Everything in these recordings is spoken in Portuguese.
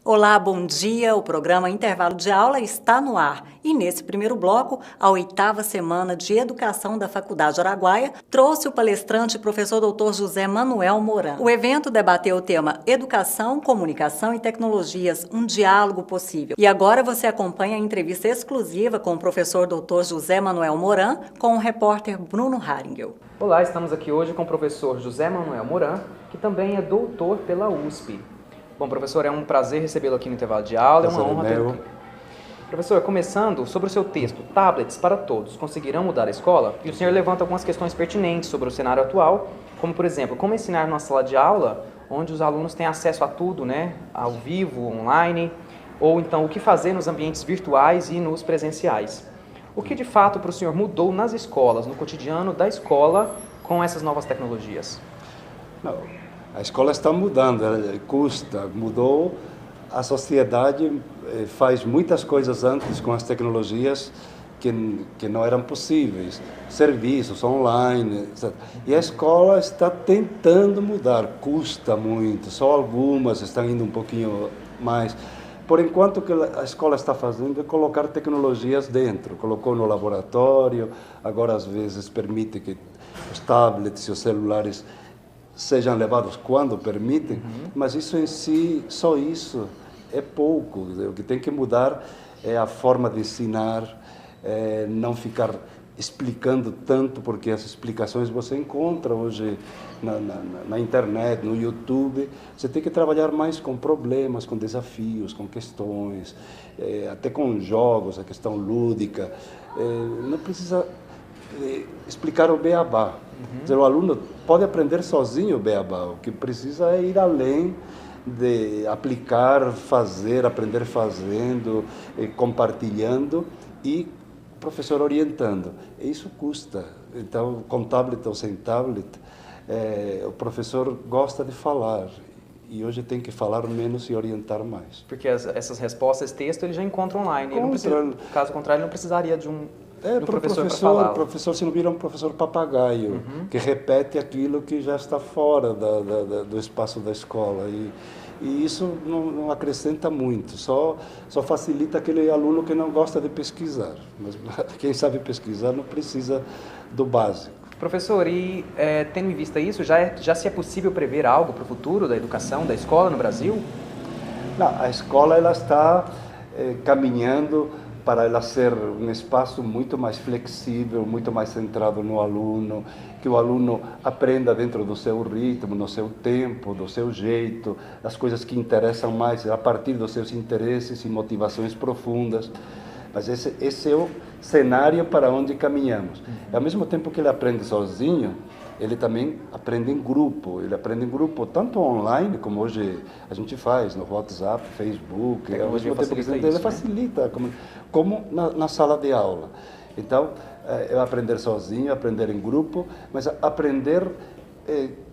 Olá, bom dia. O programa Intervalo de Aula está no ar. E nesse primeiro bloco, a 8ª semana de Educação da Faculdade Araguaia trouxe o palestrante professor Dr. José Manuel Moran. O evento debateu o tema Educação, Comunicação e Tecnologias, um diálogo possível. E agora você acompanha a entrevista exclusiva com o professor Dr. José Manuel Moran com o repórter Bruno Haringel. Olá, estamos aqui hoje com o professor José Manuel Moran, que também é doutor pela USP. Bom, professor, é um prazer recebê-lo aqui no intervalo de aula, é uma honra tê-lo aqui. Professor, começando sobre o seu texto, Tablets para Todos, conseguirão mudar a escola? E o senhor levanta algumas questões pertinentes sobre o cenário atual, como, por exemplo, como ensinar numa sala de aula, onde os alunos têm acesso a tudo, né, ao vivo, online, ou então o que fazer nos ambientes virtuais e nos presenciais. O que, de fato, para o senhor mudou nas escolas, no cotidiano da escola, com essas novas tecnologias? Não. A escola está mudando, mudou, a sociedade faz muitas coisas antes com as tecnologias que não eram possíveis, serviços online, etc. E a escola está tentando mudar, custa muito, só algumas estão indo um pouquinho mais. Por enquanto, o que a escola está fazendo é colocar tecnologias dentro, colocou no laboratório, agora às vezes permite que os tablets e os celulares sejam levados quando permitem, mas isso em si, só isso, é pouco. O que tem que mudar é a forma de ensinar, não ficar explicando tanto, porque as explicações você encontra hoje na internet, no YouTube. Você tem que trabalhar mais com problemas, com desafios, com questões, até com jogos, a questão lúdica. Não precisa explicar o beabá. O aluno pode aprender sozinho o beabá, o que precisa é ir além de aplicar, fazer, aprender fazendo, compartilhando e o professor orientando. Isso custa. Então, com tablet ou sem tablet, o professor gosta de falar. E hoje tem que falar menos e orientar mais. Porque essas respostas, texto, ele já encontra online. Ele não precisa, caso contrário, ele não precisaria de um o professor, se não vira um professor papagaio, que repete aquilo que já está fora do espaço da escola. E isso não acrescenta muito, só facilita aquele aluno que não gosta de pesquisar. Mas quem sabe pesquisar não precisa do básico. Professor, e tendo em vista isso, já se é possível prever algo para o futuro da educação, da escola no Brasil? Não, a escola ela está caminhando para ela ser um espaço muito mais flexível, muito mais centrado no aluno, que o aluno aprenda dentro do seu ritmo, no seu tempo, do seu jeito, as coisas que interessam mais, a partir dos seus interesses e motivações profundas. Mas esse é o cenário para onde caminhamos. Ao mesmo tempo que ele aprende sozinho, ele também aprende em grupo. Ele aprende em grupo tanto online, como hoje a gente faz, no WhatsApp, Facebook. Ao mesmo tempo que ele facilita, como na sala de aula. Então, é aprender sozinho, aprender em grupo, mas aprender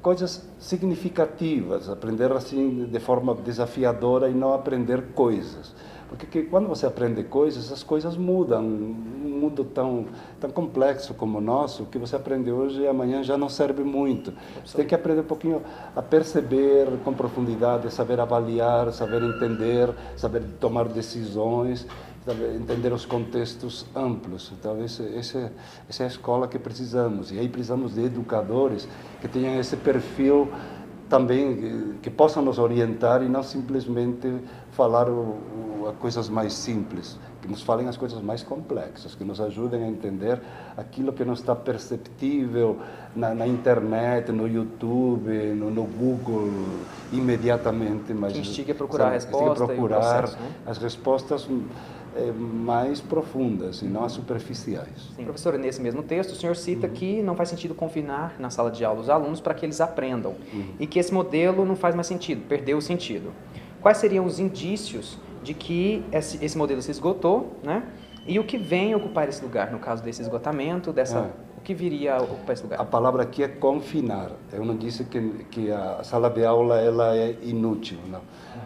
coisas significativas, aprender assim de forma desafiadora e não aprender coisas. Porque quando você aprende coisas, as coisas mudam. Um mundo tão complexo como o nosso, o que você aprende hoje e amanhã já não serve muito. Você tem que aprender um pouquinho a perceber com profundidade, saber avaliar, saber entender, saber tomar decisões, saber entender os contextos amplos. Então, essa é a escola que precisamos. E aí precisamos de educadores que tenham esse perfil também, que possam nos orientar e não simplesmente falar coisas mais simples, que nos falem as coisas mais complexas, que nos ajudem a entender aquilo que não está perceptível na internet, no YouTube, no Google, imediatamente. Mas que instigue a procurar a resposta e o processo, né? As respostas mais profundas e não as superficiais. Sim. Professor, nesse mesmo texto, o senhor cita que não faz sentido confinar na sala de aula os alunos para que eles aprendam e que esse modelo não faz mais sentido, perdeu o sentido. Quais seriam os indícios de que esse modelo se esgotou, né? E o que vem ocupar esse lugar, no caso desse esgotamento, o que viria a ocupar esse lugar? A palavra aqui é confinar. Eu não disse que a sala de aula ela é inútil, não.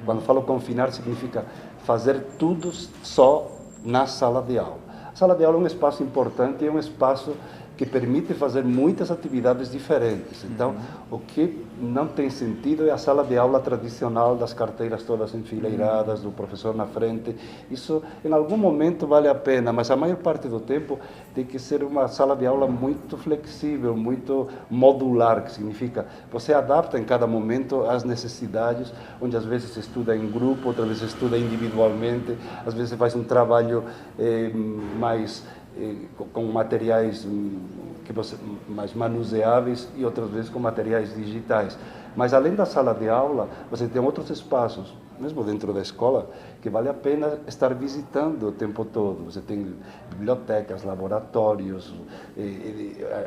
Quando falo confinar, significa fazer tudo só na sala de aula. A sala de aula é um espaço importante, é um espaço que permite fazer muitas atividades diferentes. Então, o que não tem sentido é a sala de aula tradicional, das carteiras todas enfileiradas, do professor na frente. Isso, em algum momento, vale a pena, mas a maior parte do tempo tem que ser uma sala de aula muito flexível, muito modular, que significa você adapta em cada momento às necessidades, onde às vezes se estuda em grupo, outras vezes se estuda individualmente, às vezes faz um trabalho mais com materiais mais manuseáveis e outras vezes com materiais digitais. Mas além da sala de aula, você tem outros espaços, mesmo dentro da escola, que vale a pena estar visitando o tempo todo. Você tem bibliotecas, laboratórios,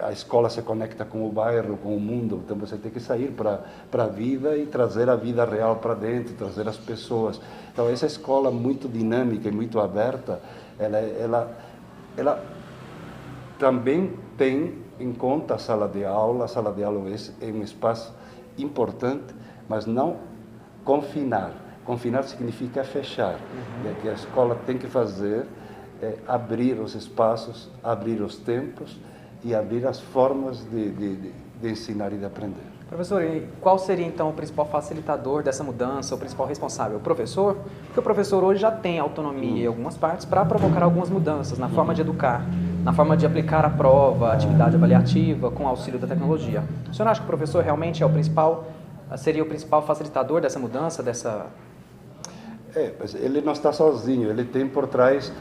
a escola se conecta com o bairro, com o mundo, então você tem que sair para a vida e trazer a vida real para dentro, trazer as pessoas. Então essa escola muito dinâmica e muito aberta, ela também tem em conta a sala de aula. A sala de aula é um espaço importante, mas não confinar. Confinar significa fechar. E o que a escola tem que fazer é abrir os espaços, abrir os tempos e abrir as formas de ensinar e de aprender. Professor, e qual seria então o principal facilitador dessa mudança, o principal responsável? O professor? Porque o professor hoje já tem autonomia em algumas partes para provocar algumas mudanças na forma de educar, na forma de aplicar a prova, a atividade avaliativa, com auxílio da tecnologia. O senhor acha que o professor realmente seria o principal facilitador dessa mudança, mas ele não está sozinho, ele tem por trás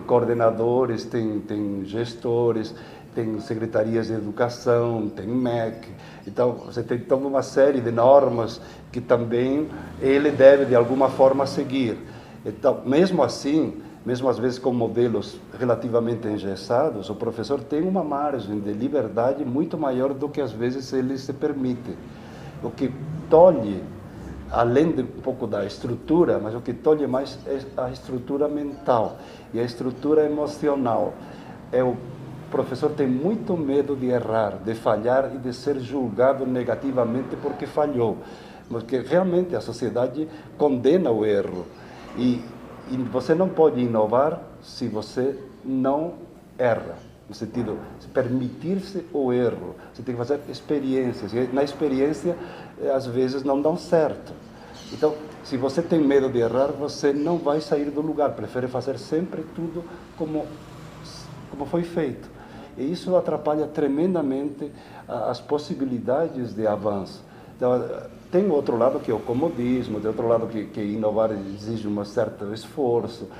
coordenadores, tem gestores, tem secretarias de educação, tem MEC. Então, você tem toda uma série de normas que também ele deve, de alguma forma, seguir. Então, mesmo assim, mesmo às vezes com modelos relativamente engessados, o professor tem uma margem de liberdade muito maior do que às vezes ele se permite. O que tolhe, além de um pouco da estrutura, mas o que tolhe mais é a estrutura mental e a estrutura emocional. O professor tem muito medo de errar, de falhar e de ser julgado negativamente porque falhou. Porque realmente a sociedade condena o erro. E você não pode inovar se você não erra. No sentido de permitir-se o erro. Você tem que fazer experiências. E na experiência, às vezes, não dão certo. Então, se você tem medo de errar, você não vai sair do lugar. Prefere fazer sempre tudo como foi feito. E isso atrapalha tremendamente as possibilidades de avanço. Então, tem outro lado que é o comodismo, tem outro lado que inovar exige um certo esforço,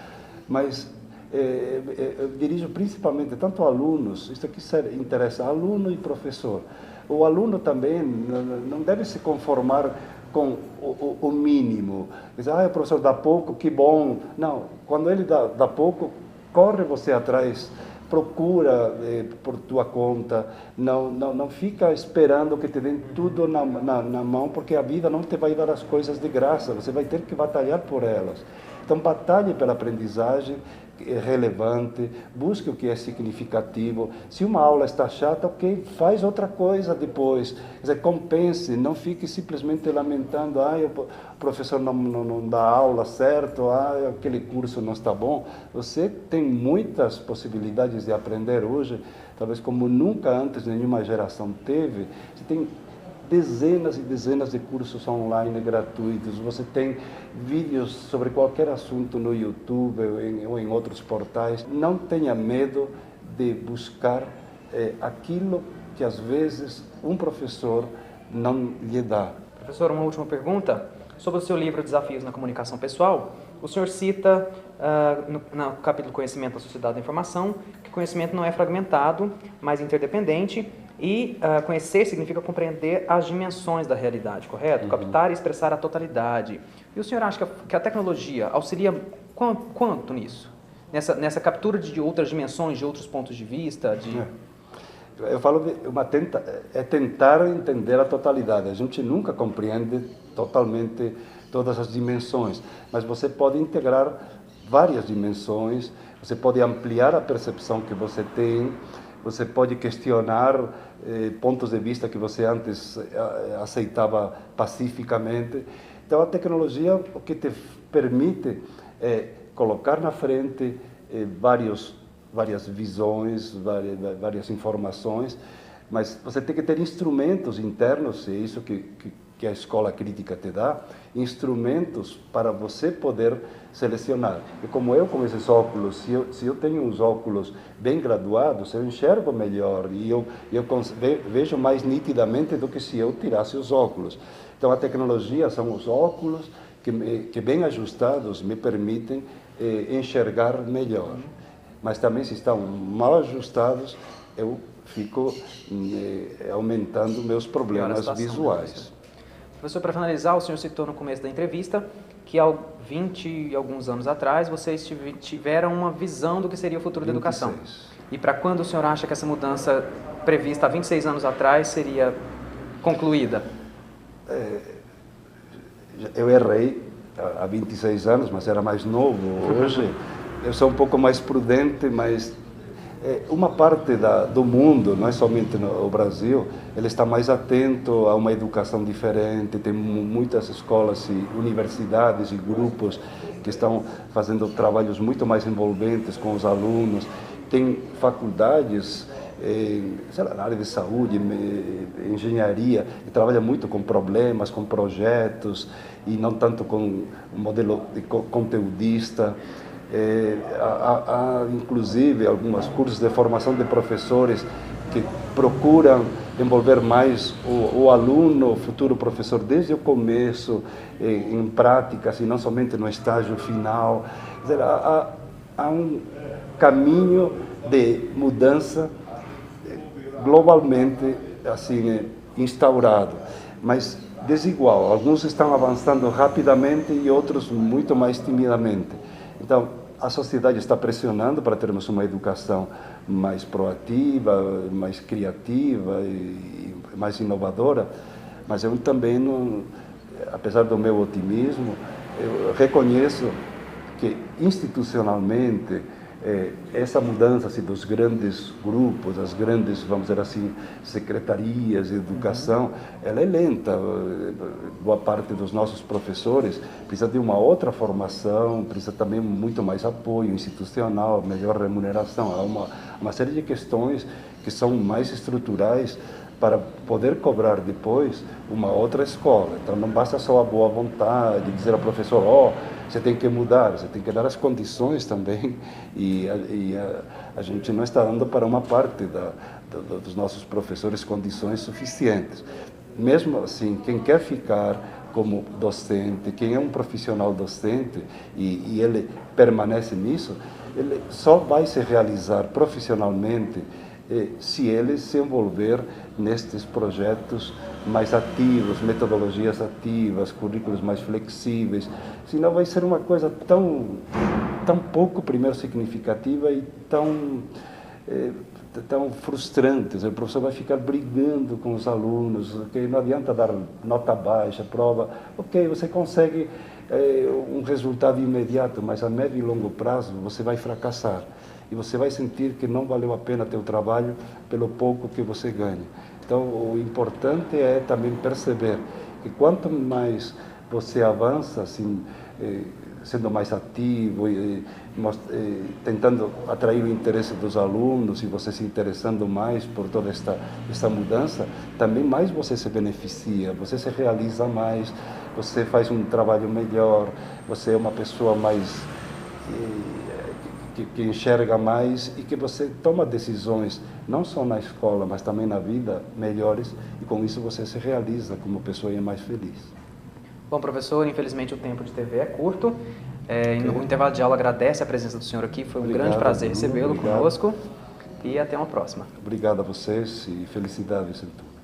mas eu dirijo principalmente tanto alunos, isso aqui interessa aluno e professor. O aluno também não deve se conformar com o mínimo. Diz, o professor dá pouco, que bom. Não, quando ele dá pouco, corre você atrás, procura por tua conta, não fica esperando que te deem tudo na mão, porque a vida não te vai dar as coisas de graça, você vai ter que batalhar por elas. Então, batalhe pela aprendizagem relevante, busque o que é significativo. Se uma aula está chata, ok, faz outra coisa depois. Quer dizer, compense, não fique simplesmente lamentando, o professor não dá aula certo, aquele curso não está bom. Você tem muitas possibilidades de aprender hoje, talvez como nunca antes nenhuma geração teve. Você tem dezenas e dezenas de cursos online gratuitos, você tem vídeos sobre qualquer assunto no YouTube ou em outros portais. Não tenha medo de buscar aquilo que às vezes um professor não lhe dá. Professor, uma última pergunta sobre o seu livro Desafios na Comunicação Pessoal. O senhor cita no capítulo Conhecimento da Sociedade da Informação que o conhecimento não é fragmentado, mas interdependente. E conhecer significa compreender as dimensões da realidade, correto? Captar e expressar a totalidade. E o senhor acha que a tecnologia auxilia quanto nisso? Nessa captura de outras dimensões, de outros pontos de vista? Eu falo tentar entender a totalidade. A gente nunca compreende totalmente todas as dimensões, mas você pode integrar várias dimensões, você pode ampliar a percepção que você tem, você pode questionar pontos de vista que você antes aceitava pacificamente. Então, a tecnologia o que te permite é colocar na frente várias visões, várias informações, mas você tem que ter instrumentos internos, e é isso que a escola crítica te dá, instrumentos para você poder selecionar. E como eu com esses óculos, se eu tenho uns óculos bem graduados, eu enxergo melhor e eu vejo mais nitidamente do que se eu tirasse os óculos. Então a tecnologia são os óculos que bem ajustados me permitem enxergar melhor. Mas também se estão mal ajustados, eu fico aumentando meus problemas visuais. Professor, para finalizar, o senhor citou no começo da entrevista que há 20 e alguns anos atrás vocês tiveram uma visão do que seria o futuro da educação. E para quando o senhor acha que essa mudança prevista há 26 anos atrás seria concluída? Eu errei há 26 anos, mas era mais novo. Hoje eu sou um pouco mais prudente, mas uma parte do mundo, não é somente no Brasil, ele está mais atento a uma educação diferente. Tem muitas escolas e universidades e grupos que estão fazendo trabalhos muito mais envolventes com os alunos. Tem faculdades sei lá, na área de saúde, engenharia, que trabalha muito com problemas, com projetos, e não tanto com um modelo conteudista. Há inclusive alguns cursos de formação de professores que procuram envolver mais o aluno, o futuro professor, desde o começo, em práticas, e não somente no estágio final. Quer dizer, há um caminho de mudança globalmente assim instaurado, mas desigual. Alguns estão avançando rapidamente e outros muito mais timidamente. Então, a sociedade está pressionando para termos uma educação mais proativa, mais criativa e mais inovadora, mas eu também, não, apesar do meu otimismo, eu reconheço que institucionalmente essa mudança assim, dos grandes grupos, as grandes, vamos dizer assim, secretarias de educação, ela é lenta. Boa parte dos nossos professores precisa de uma outra formação, precisa também muito mais apoio institucional, melhor remuneração. Há uma série de questões que são mais estruturais para poder cobrar depois uma outra escola. Então não basta só a boa vontade, dizer ao professor, você tem que mudar, você tem que dar as condições também, e a gente não está dando para uma parte dos nossos professores condições suficientes. Mesmo assim, quem quer ficar como docente, quem é um profissional docente e ele permanece nisso, ele só vai se realizar profissionalmente se ele se envolver nestes projetos mais ativos, metodologias ativas, currículos mais flexíveis. Senão vai ser uma coisa tão pouco, primeiro, significativa e tão frustrante. O professor vai ficar brigando com os alunos, okay? Não adianta dar nota baixa, prova. Ok, você consegue um resultado imediato, mas a médio e longo prazo você vai fracassar. E você vai sentir que não valeu a pena teu trabalho pelo pouco que você ganha. Então, o importante é também perceber que quanto mais você avança, assim, sendo mais ativo, tentando atrair o interesse dos alunos e você se interessando mais por toda esta mudança, também mais você se beneficia, você se realiza mais, você faz um trabalho melhor, você é uma pessoa mais que enxerga mais e que você toma decisões, não só na escola, mas também na vida, melhores, e com isso você se realiza como pessoa e é mais feliz. Bom, professor, infelizmente o tempo de TV é curto. O intervalo de aula agradece a presença do senhor aqui, foi um grande prazer recebê-lo conosco, e até uma próxima. Obrigado a vocês e felicidades em tudo.